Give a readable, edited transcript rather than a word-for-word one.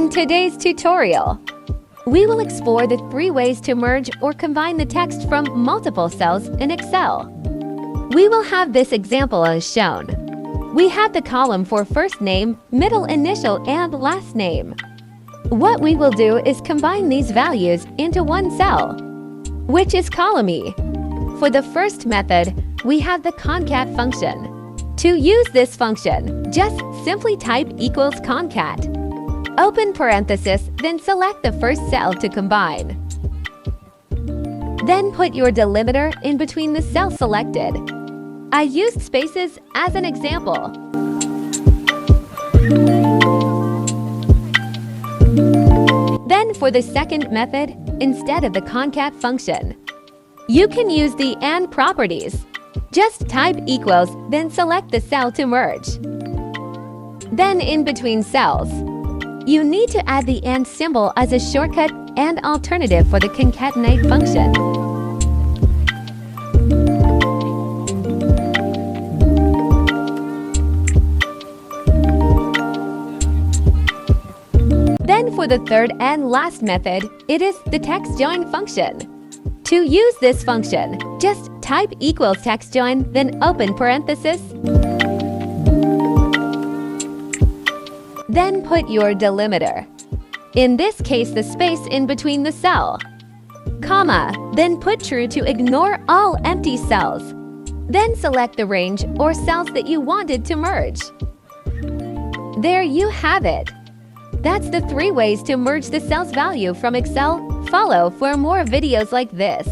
In today's tutorial, we will explore the 3 ways to merge or combine the text from multiple cells in Excel. We will have this example as shown. We have the column for first name, middle initial, and last name. What we will do is combine these values into one cell, which is column E. For the first method, we have the concat function. To use this function, just simply type equals concat. Open parenthesis, then select the first cell to combine. Then put your delimiter in between the cells selected. I used spaces as an example. Then for the second method, instead of the concat function, you can use the AND properties. Just type equals, then select the cell to merge. Then in between cells, you need to add the AND symbol as a shortcut and alternative for the concatenate function. Then for the third and last method, it is the text join function. To use this function, just type equals text join, then open parenthesis. Then put your delimiter. In this case, the space in between the cell. Comma, then put true to ignore all empty cells. Then select the range or cells that you wanted to merge. There you have it. That's the 3 ways to merge the cells value from Excel. Follow for more videos like this.